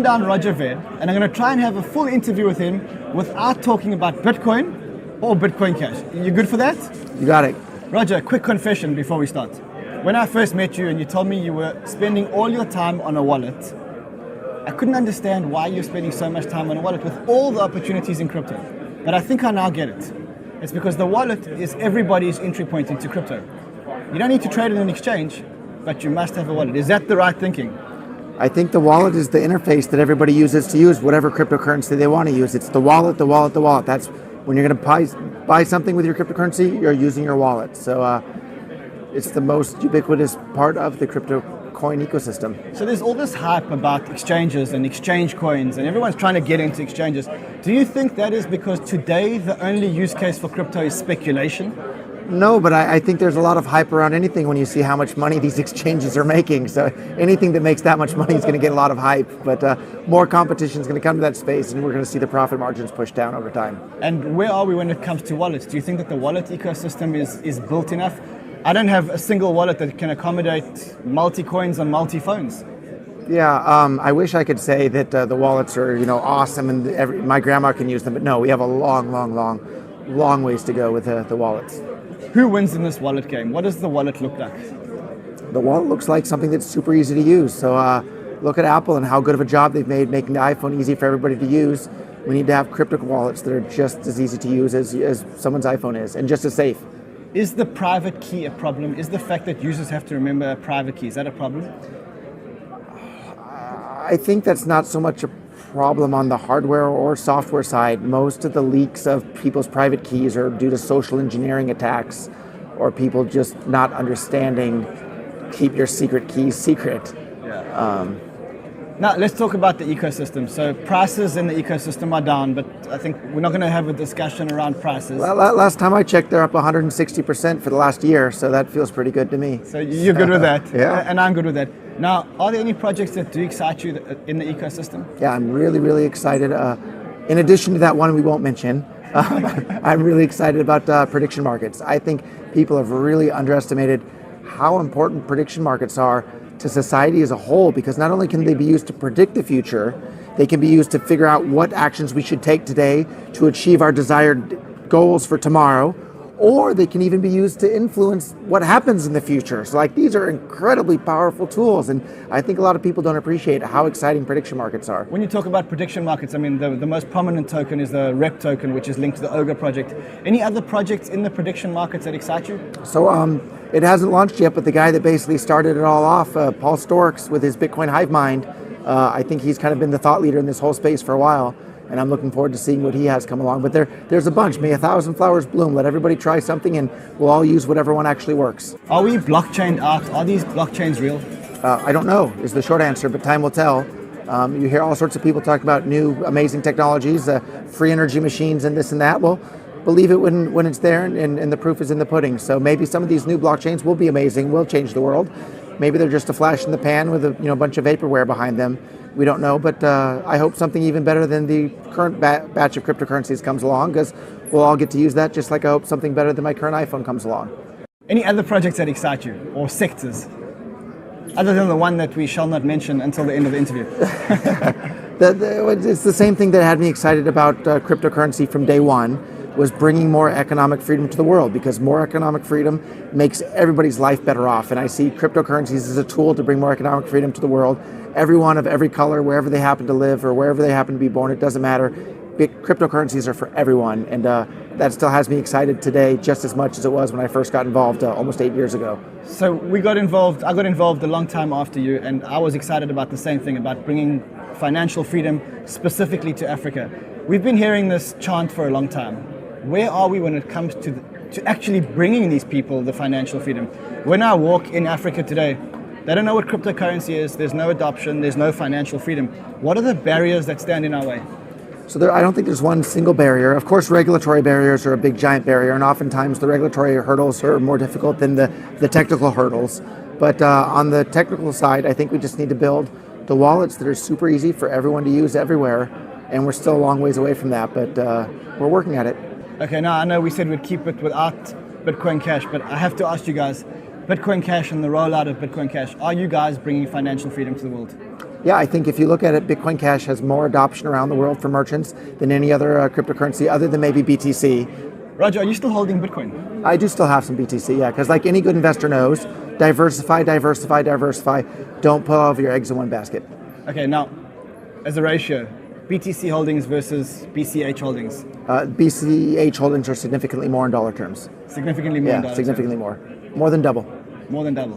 Down Roger Ver, and I'm going to try and have a full interview with him without talking about Bitcoin or Bitcoin Cash. You good for that? You got it. Roger, quick confession before we start. When I first met you and you told me you were spending all your time on a wallet, I couldn't understand why you're spending so much time on a wallet with all the opportunities in crypto. But I think I now get it. It's because the wallet is everybody's entry point into crypto. You don't need to trade in an exchange, but you must have a wallet. Is that the right thinking? I think the wallet is the interface that everybody uses to use whatever cryptocurrency they want to use. It's the wallet, the wallet, the wallet. That's when you're going to buy something with your cryptocurrency, you're using your wallet. So it's the most ubiquitous part of the crypto coin ecosystem. So there's all this hype about exchanges and exchange coins, and everyone's trying to get into exchanges. Do you think that is because today the only use case for crypto is speculation? No, but I think there's a lot of hype around anything when you see how much money these exchanges are making. So anything that makes that much money is going to get a lot of hype. But more competition is going to come to that space, and we're going to see the profit margins pushed down over time. And where are we when it comes to wallets? Do you think that the wallet ecosystem is built enough? I don't have a single wallet that can accommodate multi-coins on multi-phones. Yeah, I wish I could say that the wallets are awesome and my grandma can use them. But no, we have a long ways to go with the wallets. Who wins in this wallet game? What does the wallet look like? The wallet looks like something that's super easy to use. So look at Apple and how good of a job they've made making the iPhone easy for everybody to use. We need to have crypto wallets that are just as easy to use as someone's iPhone is, and just as safe. Is the private key a problem? Is the fact that users have to remember a private key, is that a problem? I think that's not so much a problem on the hardware or software side. Most of the leaks of people's private keys are due to social engineering attacks or people just not understanding keep your secret keys secret. Yeah. Now let's talk about the ecosystem. So prices in the ecosystem are down, but I think we're not going to have a discussion around prices. Well, last time I checked, they're up 160% for the last year, so that feels pretty good to me. So you're good with that? Yeah. And I'm good with that. Now, are there any projects that do excite you in the ecosystem? Yeah, I'm really excited. In addition to that one we won't mention, I'm really excited about prediction markets. I think people have really underestimated how important prediction markets are to society as a whole, because not only can they be used to predict the future, they can be used to figure out what actions we should take today to achieve our desired goals for tomorrow, or they can even be used to influence what happens in the future. So these are incredibly powerful tools, and I think a lot of people don't appreciate how exciting prediction markets are. When you talk about prediction markets, I mean, the most prominent token is the REP token, which is linked to the Ogre project. Any other projects in the prediction markets that excite you? So it hasn't launched yet, but the guy that basically started it all off, Paul Storks, with his Bitcoin Hive Mind, I think he's kind of been the thought leader in this whole space for a while. And I'm looking forward to seeing what he has come along. But there's a bunch. May 1,000 flowers bloom. Let everybody try something, and we'll all use whatever one actually works. Are we blockchained out? Are these blockchains real? I don't know is the short answer, but time will tell. You hear all sorts of people talk about new amazing technologies, free energy machines and this and that. Well, believe it when it's there, and the proof is in the pudding. So maybe some of these new blockchains will be amazing, will change the world. Maybe they're just a flash in the pan with a bunch of vaporware behind them. We don't know, but I hope something even better than the current batch of cryptocurrencies comes along, because we'll all get to use that, just like I hope something better than my current iPhone comes along. Any other projects that excite you, or sectors, other than the one that we shall not mention until the end of the interview? It's the same thing that had me excited about cryptocurrency from day one, was bringing more economic freedom to the world, because more economic freedom makes everybody's life better off. And I see cryptocurrencies as a tool to bring more economic freedom to the world. Everyone of every color, wherever they happen to live or wherever they happen to be born, it doesn't matter. Cryptocurrencies are for everyone, and that still has me excited today just as much as it was when I first got involved almost 8 years ago. So I got involved a long time after you, and I was excited about the same thing, about bringing financial freedom specifically to Africa. We've been hearing this chant for a long time. Where are we when it comes to actually bringing these people the financial freedom? When I walk in Africa today, they don't know what cryptocurrency is, there's no adoption, there's no financial freedom. What are the barriers that stand in our way? So I don't think there's one single barrier. Of course, regulatory barriers are a big giant barrier, and oftentimes the regulatory hurdles are more difficult than the technical hurdles. But on the technical side, I think we just need to build the wallets that are super easy for everyone to use everywhere, and we're still a long ways away from that, but we're working at it. Okay, now I know we said we'd keep it without Bitcoin Cash, but I have to ask you guys, Bitcoin Cash and the rollout of Bitcoin Cash, are you guys bringing financial freedom to the world? Yeah, I think if you look at it, Bitcoin Cash has more adoption around the world for merchants than any other cryptocurrency other than maybe BTC. Roger, are you still holding Bitcoin? I do still have some BTC, yeah, because like any good investor knows, diversify, diversify, diversify. Don't put all of your eggs in one basket. Okay, now, as a ratio, BTC holdings versus BCH holdings. BCH holdings are significantly more in dollar terms. Significantly more in Yeah, dollar significantly terms. more. More than double. More than double.